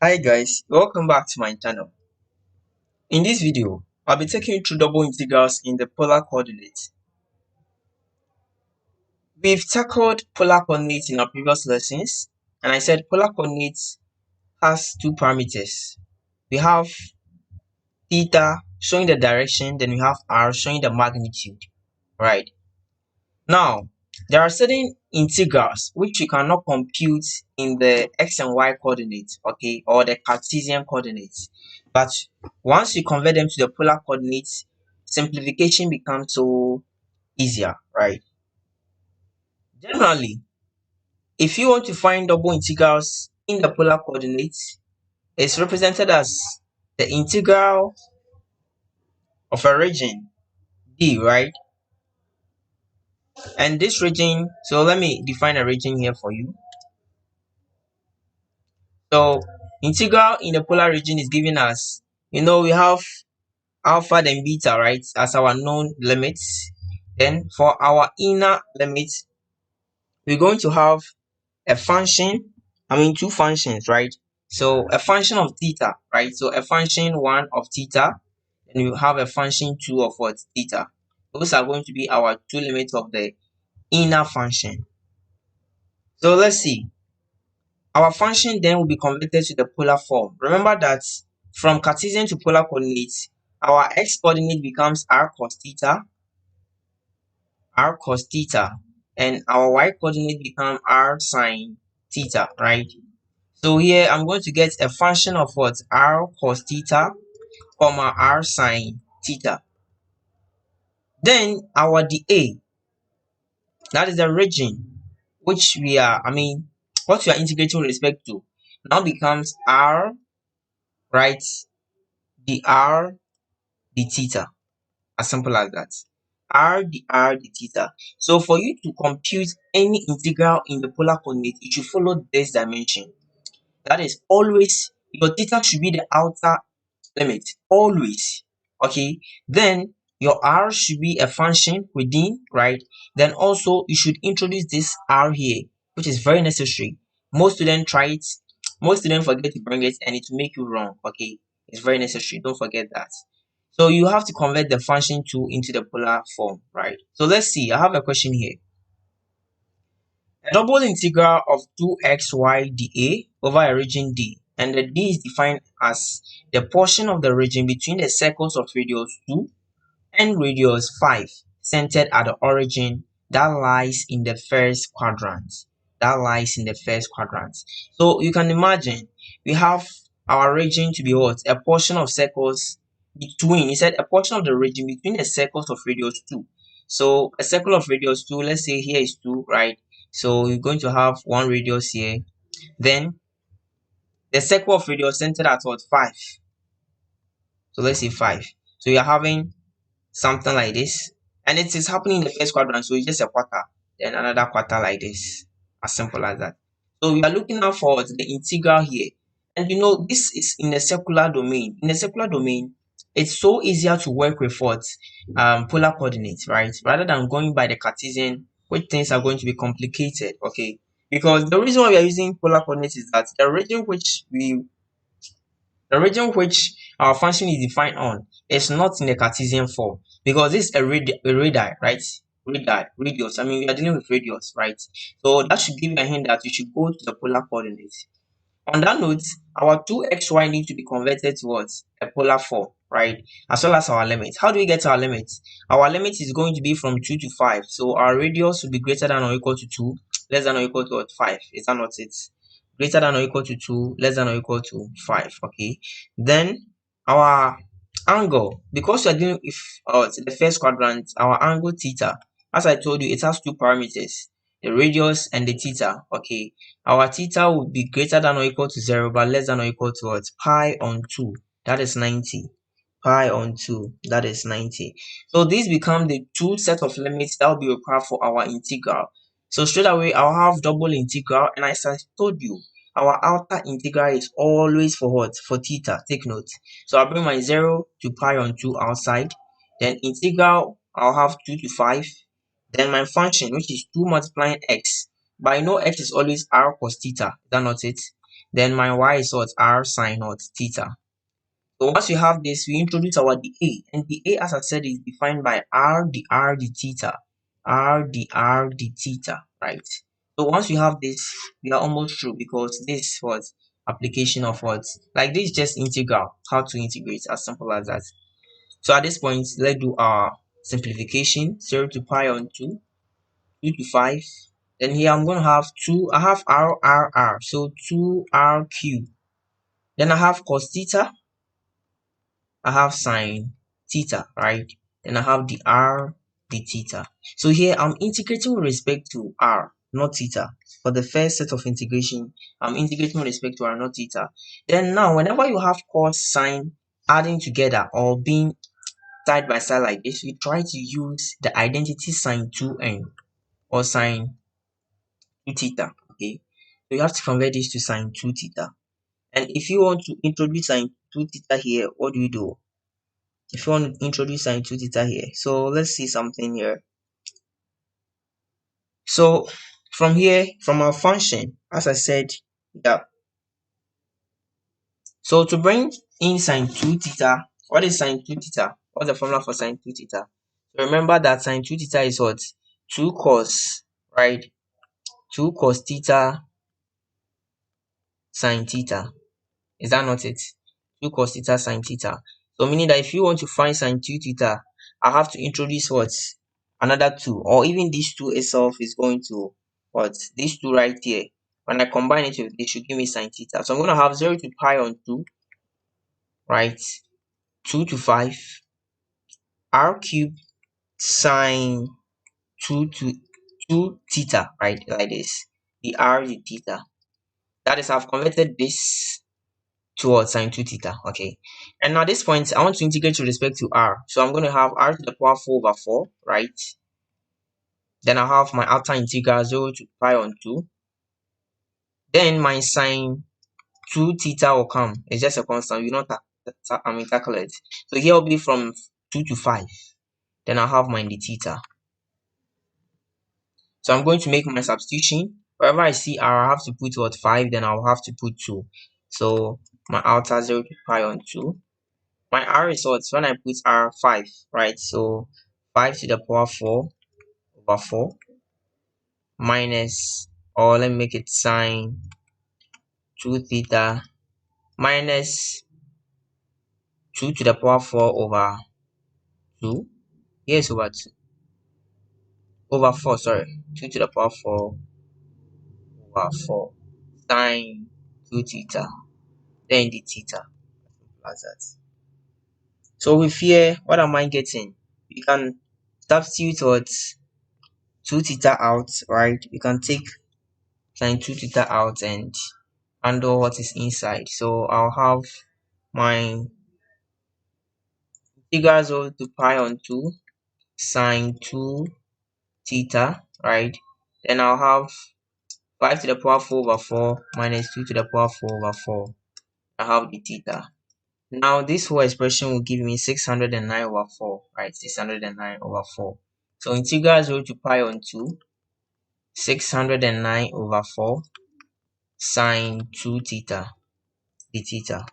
Hi guys, welcome back to my channel. In this video, I'll be taking you through double integrals in the polar coordinates. We've tackled polar coordinates in our previous lessons, and I said polar coordinates has two parameters. We have theta showing the direction, then we have r showing the magnitude, right? Now, there are certain integrals which you cannot compute in the x and y coordinates, okay, or the Cartesian coordinates. But once you convert them to the polar coordinates, simplification becomes so easier, right? Generally, if you want to find double integrals in the polar coordinates, it's represented as the integral of a region D, right? And this region, so let me define a region here for you. So integral in the polar region is given as, we have alpha then beta, right, as our known limits. Then for our inner limit, we're going to have a function, two functions, right? So a function of theta, right? So a function 1 of theta, and you have a function 2 of what? Theta. Those are going to be our two limits of the inner function. So let's see. Our function then will be converted to the polar form. Remember that from Cartesian to polar coordinates, our x coordinate becomes r cos theta, and our y coordinate becomes r sine theta, right? So here I'm going to get a function of what? R cos theta, comma r sine theta. Then our dA, that is the region which what we are integrating with respect to, now becomes r, right, dr d theta, as simple as that. R dr d theta. So for you to compute any integral in the polar coordinate, it should follow this dimension. That is, always your theta should be the outer limit, always. Okay, then your r should be a function within, right? Then also you should introduce this r here, which is very necessary. Most students try it, most students forget to bring it, and it will make you wrong. Okay, it's very necessary, don't forget that. So you have to convert the function 2 into the polar form, right? So let's see, I have a question here. A double integral of 2xy dA over a region D, and the D is defined as the portion of the region between the circles of radius 2 and radius 5 centered at the origin that lies in the first quadrant. So you can imagine we have our region to be what? A portion of circles between, he said a portion of the region between the circles of radius 2. So a circle of radius 2, let's say here is 2, right? So you're going to have one radius here. Then the circle of radius centered at what? 5. So let's say 5. So you're having something like this, and it is happening in the first quadrant, so it's just a quarter, then another quarter like this, as simple as that. So we are looking out for the integral here, and this is in the circular domain. In the circular domain, it's so easier to work with what? Polar coordinates, right, rather than going by the Cartesian, which things are going to be complicated. Okay, because the reason why we are using polar coordinates is that the region which our function is defined on is not in the Cartesian form, because this is a radii, right? Radius. We are dealing with radius, right? So that should give you a hint that you should go to the polar coordinates. On that note, our 2xy need to be converted towards a polar form, right? As well as our limit. How do we get our limit? Our limit is going to be from 2 to 5. So our radius will be greater than or equal to 2, less than or equal to 5. Is that not it? Greater than or equal to 2, less than or equal to 5. Okay. Then our angle, because we are dealing with the first quadrant, our angle theta, as I told you, it has two parameters, the radius and the theta. Okay, our theta would be greater than or equal to 0, but less than or equal to what? Pi on 2, that is 90. Pi on 2, that is 90. So these become the two set of limits that will be required for our integral. So straight away, I'll have double integral, and as I told you, our outer integral is always for what? For theta. Take note. So I'll bring my 0 to pi on 2 outside. Then integral, I'll have 2 to 5. Then my function, which is 2 multiplying x. But I know x is always r cos theta. Is that not it? Then my y is what? R sine what? Theta. So once you have this, we introduce our dA, and dA, as I said, is defined by r dr d theta, r dr d theta, right? So once you have this, we are almost through, because this was application of what, like this is just integral, how to integrate, as simple as that. So at this point, let's do our simplification. 0 to pi on 2, 2 to 5. Then here I'm going to have 2, I have r, so 2r cubed. Then I have cos theta, I have sine theta, right? Then I have the r d theta. So here I'm integrating with respect to r, not theta. For the first set of integration, I'm integrating with respect to r, not theta. Then now, whenever you have cos, sine adding together or being side by side like this, we try to use the identity sine 2n or sine 2 theta. Okay, so you have to convert this to sine 2 theta. And if you want to introduce sine 2 theta here, what do you do? If you want to introduce sine 2 theta here, so let's see something here. So from here, from our function, as I said, yeah. So to bring in sine 2 theta, what is sine 2 theta? What's the formula for sine 2 theta? So remember that sine 2 theta is what? 2 cos, right? 2 cos theta sine theta. Is that not it? 2 cos theta sine theta. So meaning that if you want to find sine 2 theta, I have to introduce what? Another 2, or even this 2 itself is going to what? This 2 right here. When I combine it with this, should give me sine theta. So I'm going to have 0 to pi on 2, right? 2 to 5, r cubed sine 2 to 2 theta, right? Like this. The r the theta. That is, I've converted this towards sine 2 theta. Okay, and now at this point I want to integrate with respect to r, so I'm going to have r to the power 4 over 4, right? Then I have my outer integral 0 to pi on 2. Then my sine 2 theta will come. It's just a constant, you know, tackle it. So here will be from 2 to 5. Then I'll have my d theta. So I'm going to make my substitution. Wherever I see r, I have to put what? 5. Then I'll have to put 2. So my outer 0 to pi on 2. My r is what? When I put r, 5, right? So 5 to the power 4 over 4 minus, or let me make it sine 2 theta minus 2 to the power 4 over 2. Yes, over 2. Over 4, sorry. 2 to the power 4 over 4 sine 2 theta. Then the theta. Like that. So with here, what am I getting? You can substitute what? 2 theta out, right? You can take sine 2 theta out and handle what is inside. So I'll have my integral 0 to pi on 2 sine 2 theta, right? Then I'll have 5 to the power 4 over 4 minus 2 to the power 4 over 4. I have the theta. Now this whole expression will give me 609 over 4, right? 609 over 4. So integral 0 to pi on 2, 609 over 4 sine 2 theta, the theta.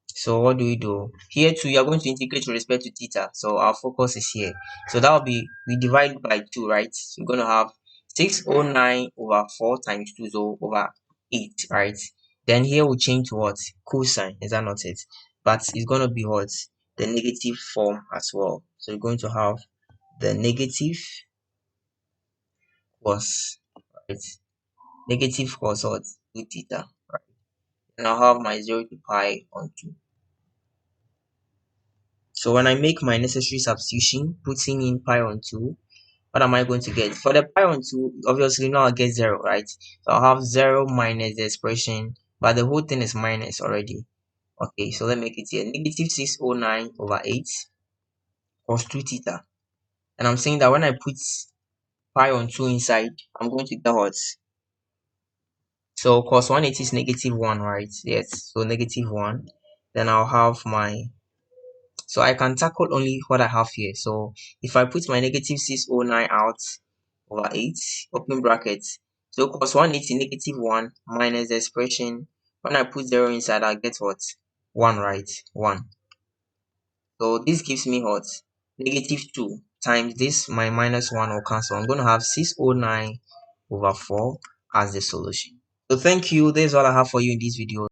So what do we do? Here too, you are going to integrate with respect to theta. So our focus is here. So that will be, we divide by 2, right? So we're going to have 609 over 4 times 2, so over 8, right? Then here we change to what? Cosine. Is that not it? But it's going to be what? The negative form as well. So we're going to have the negative cos, right? Negative cos what? 2 theta, right? And I'll have my 0 to pi on 2. So when I make my necessary substitution, putting in pi on 2, what am I going to get? For the pi on 2, obviously now I'll get 0, right? So I'll have 0 minus the expression, but the whole thing is minus already. Okay, so let's make it here. Negative 609 over 8 cos 2 theta. And I'm saying that when I put pi on 2 inside, I'm going to get what? So cos 180 is negative 1, right? Yes, so negative 1. Then I'll have my, so I can tackle only what I have here. So if I put my negative 609 out over 8, open brackets, So cos 180 negative 1 minus the expression. When I put 0 inside, I get what? 1, right? 1. So this gives me what? Negative 2 times this, my minus 1 will cancel. I'm going to have 609 over 4 as the solution. So thank you. That's all I have for you in this video.